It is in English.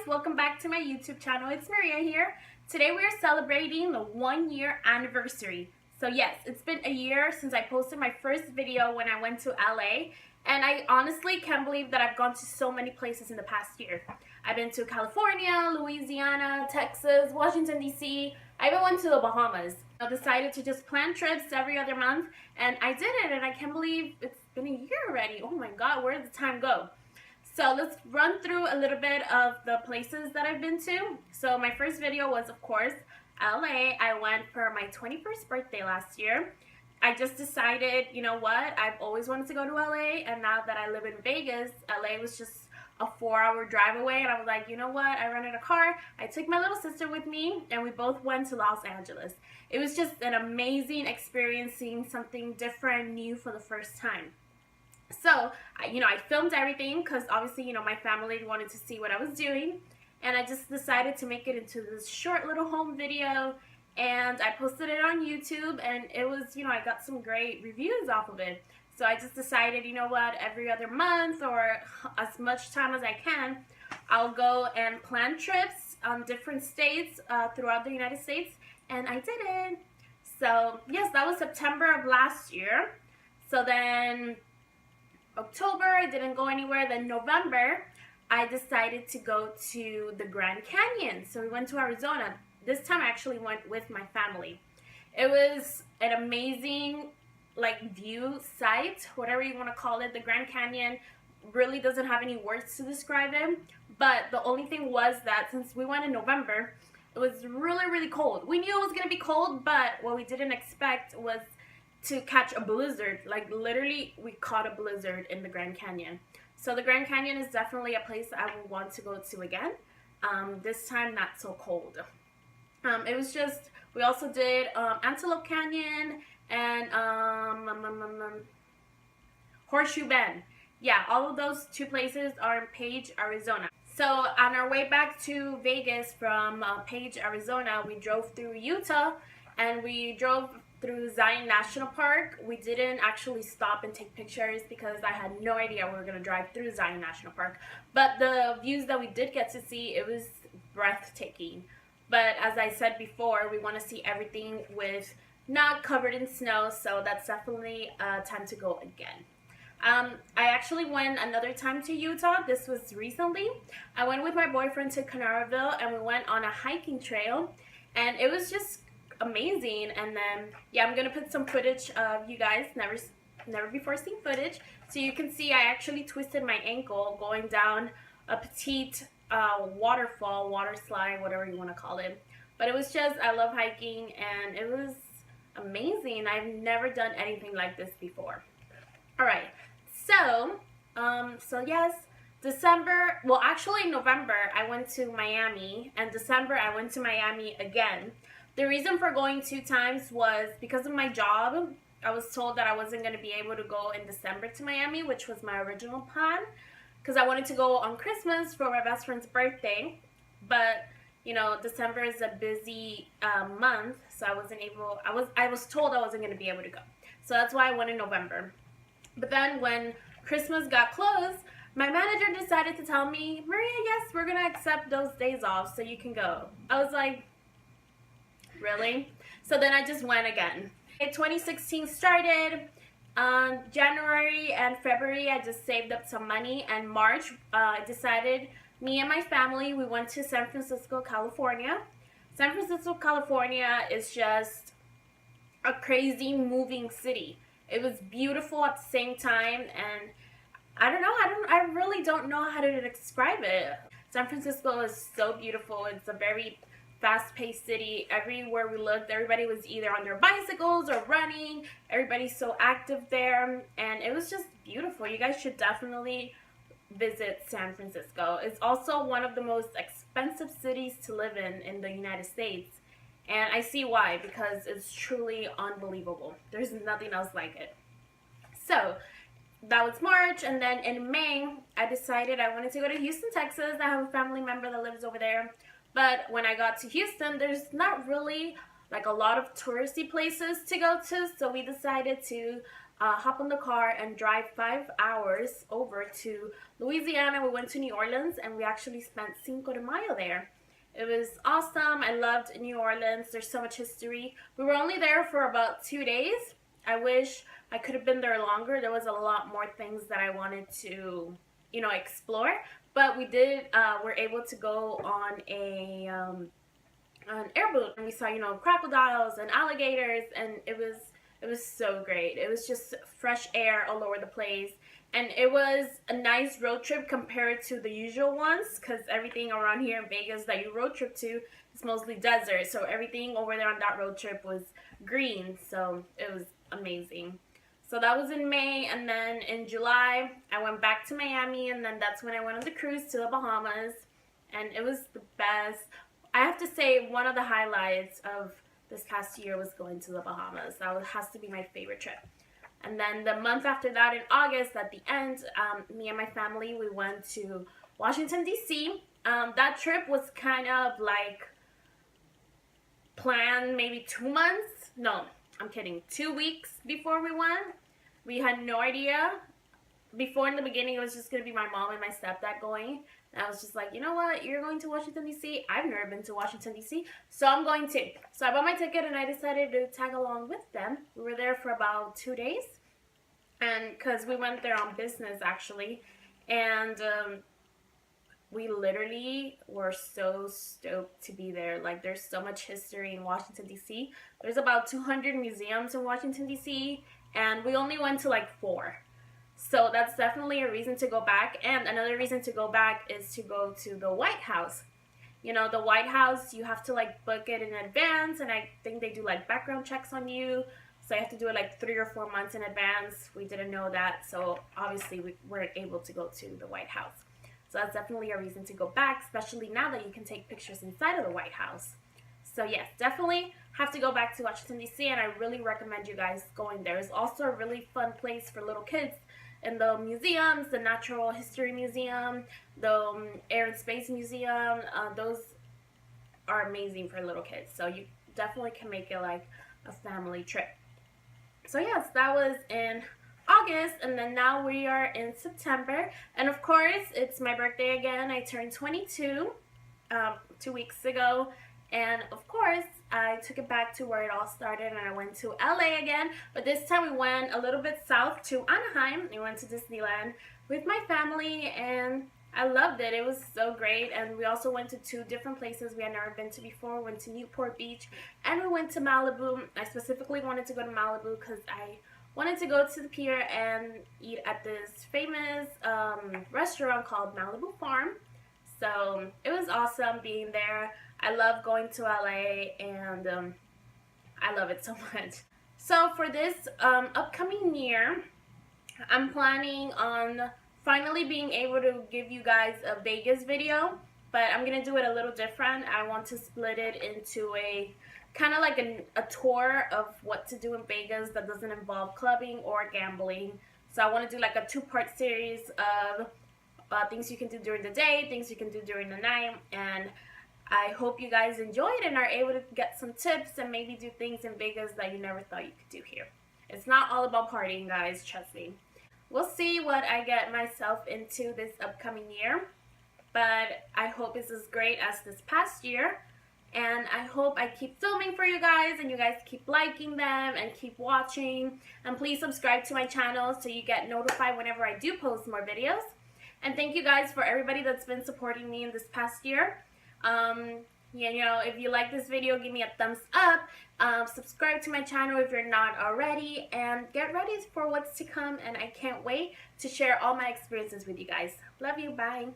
welcome back to my YouTube channel. It's Maria here. Today we are celebrating the 1 year anniversary. So yes, it's been a year since I posted my first video when I went to LA, and I honestly can't believe that I've gone to so many places in the past year. I've been to California, Louisiana, Texas, Washington DC. I even went to the Bahamas. I decided to just plan trips every other month, and I did it, and I can't believe it's been a year already. Oh my god, where did the time go? So let's run through a little bit of the places that I've been to. So my first video was, of course, LA. I went for my 21st birthday last year. I just decided, you know what, I've always wanted to go to LA, and now that I live in Vegas, LA was just a 4-hour drive away, and I was like, you know what, I rented a car, I took my little sister with me, and we both went to Los Angeles. It was just an amazing experience, seeing something different, new for the first time. So, I filmed everything because obviously, my family wanted to see what I was doing, and I just decided to make it into this short little home video, and I posted it on YouTube, and it was, I got some great reviews off of it. So I just decided, you know what, every other month or as much time as I can, I'll go and plan trips on different states throughout the United States, and I did it. So, yes, that was September of last year. So then October, I didn't go anywhere. Then November, I decided to go to the Grand Canyon. So we went to Arizona. This time I actually went with my family. It was an amazing view site, whatever you want to call it. The Grand Canyon really doesn't have any words to describe it. But the only thing was that since we went in November, it was really, really cold. We knew it was going to be cold, but what we didn't expect was to catch a blizzard. Like literally we caught a blizzard in the Grand Canyon. So the Grand Canyon is definitely a place I would want to go to again. This time not so cold. It was just, we also did Antelope Canyon and Horseshoe Bend. Yeah, all of those two places are in Page, Arizona. So on our way back to Vegas from Page, Arizona, we drove through Utah, and we drove through Zion National Park. We didn't actually stop and take pictures because I had no idea we were going to drive through Zion National Park. But the views that we did get to see, it was breathtaking. But as I said before, we want to see everything with not covered in snow, so that's definitely time to go again. I actually went another time to Utah. This was recently. I went with my boyfriend to Canaveral, and we went on a hiking trail, and it was just amazing. And then yeah, I'm gonna put some footage of you guys never before seen footage, so you can see I actually twisted my ankle going down a petite waterfall, water slide, whatever you want to call it. But it was just, I love hiking, and it was amazing. I've never done anything like this before. All right, so yes, December, well actually November I went to Miami, and December I went to Miami again. The reason for going 2 times was because of my job. I was told that I wasn't going to be able to go in December to Miami, which was my original plan, because I wanted to go on Christmas for my best friend's birthday. But, December is a busy month, so I wasn't able, I was told I wasn't going to be able to go. So that's why I went in November. But then when Christmas got close, my manager decided to tell me, Maria, yes, we're going to accept those days off so you can go. I was like, really? So then I just went again. 2016 started. January and February I just saved up some money, and March I decided, me and my family, we went to San Francisco, California. San Francisco, California is just a crazy moving city. It was beautiful at the same time, and I really don't know how to describe it. San Francisco is so beautiful. It's a very fast-paced city. Everywhere we looked, everybody was either on their bicycles or running. Everybody's so active there, and it was just beautiful. You guys should definitely visit San Francisco. It's also one of the most expensive cities to live in the United States, and I see why, because it's truly unbelievable. There's nothing else like it. So that was March, and then in May I decided I wanted to go to Houston, Texas. I have a family member that lives over there. But when I got to Houston, there's not really a lot of touristy places to go to, so we decided to hop on the car and drive 5 hours over to Louisiana. We went to New Orleans and we actually spent Cinco de Mayo there. It was awesome. I loved New Orleans. There's so much history. We were only there for about 2 days. I wish I could have been there longer. There was a lot more things that I wanted to, you know, explore. But we did, were able to go on an airboat, and we saw, you know, crocodiles and alligators, and it was so great. It was just fresh air all over the place. And it was a nice road trip compared to the usual ones, because everything around here in Vegas that you road trip to is mostly desert. So everything over there on that road trip was green. So it was amazing. So that was in May, and then in July, I went back to Miami, and then that's when I went on the cruise to the Bahamas, and it was the best. I have to say, one of the highlights of this past year was going to the Bahamas. That has to be my favorite trip. And then the month after that, in August, at the end, me and my family, we went to Washington, D.C. That trip was kind of like planned maybe 2 months. No, I'm kidding. 2 weeks before we went. We had no idea. Before, in the beginning, it was just going to be my mom and my stepdad going. And I was just like, you know what? You're going to Washington, D.C. I've never been to Washington, D.C., so I'm going to. So I bought my ticket and I decided to tag along with them. We were there for about 2 days. And because we went there on business, actually. And we literally were so stoked to be there. Like, there's so much history in Washington, D.C. There's about 200 museums in Washington, D.C. And we only went to like 4. So that's definitely a reason to go back. And another reason to go back is to go to the White House. You know, the White House, you have to like book it in advance, and I think they do like background checks on you. So you have to do it like 3 or 4 months in advance. We didn't know that, so obviously we weren't able to go to the White House. So that's definitely a reason to go back, especially now that you can take pictures inside of the White House. So yes, definitely have to go back to Washington, D.C., and I really recommend you guys going there. It's also a really fun place for little kids. In the museums, the Natural History Museum, the Air and Space Museum, those are amazing for little kids. So you definitely can make it like a family trip. So yes, that was in August, and then now we are in September. And of course, it's my birthday again. I turned 22 2 weeks ago. And of course, I took it back to where it all started, and I went to LA again. But this time we went a little bit south to Anaheim. We went to Disneyland with my family, and I loved it. It was so great. And we also went to 2 different places we had never been to before. We went to Newport Beach, and we went to Malibu. I specifically wanted to go to Malibu because I wanted to go to the pier and eat at this famous restaurant called Malibu Farm. So it was awesome being there. I love going to LA, and I love it so much. So for this upcoming year, I'm planning on finally being able to give you guys a Vegas video, but I'm going to do it a little different. I want to split it into a kind of like a tour of what to do in Vegas that doesn't involve clubbing or gambling. So I want to do like a 2-part series of things you can do during the day, things you can do during the night, and I hope you guys enjoy it and are able to get some tips and maybe do things in Vegas that you never thought you could do here. It's not all about partying, guys, trust me. We'll see what I get myself into this upcoming year, but I hope it's as great as this past year. And I hope I keep filming for you guys, and you guys keep liking them and keep watching. And please subscribe to my channel so you get notified whenever I do post more videos. And thank you guys for everybody that's been supporting me in this past year. You know, if you like this video, give me a thumbs up. Subscribe to my channel if you're not already, and get ready for what's to come. And I can't wait to share all my experiences with you guys. Love you. Bye.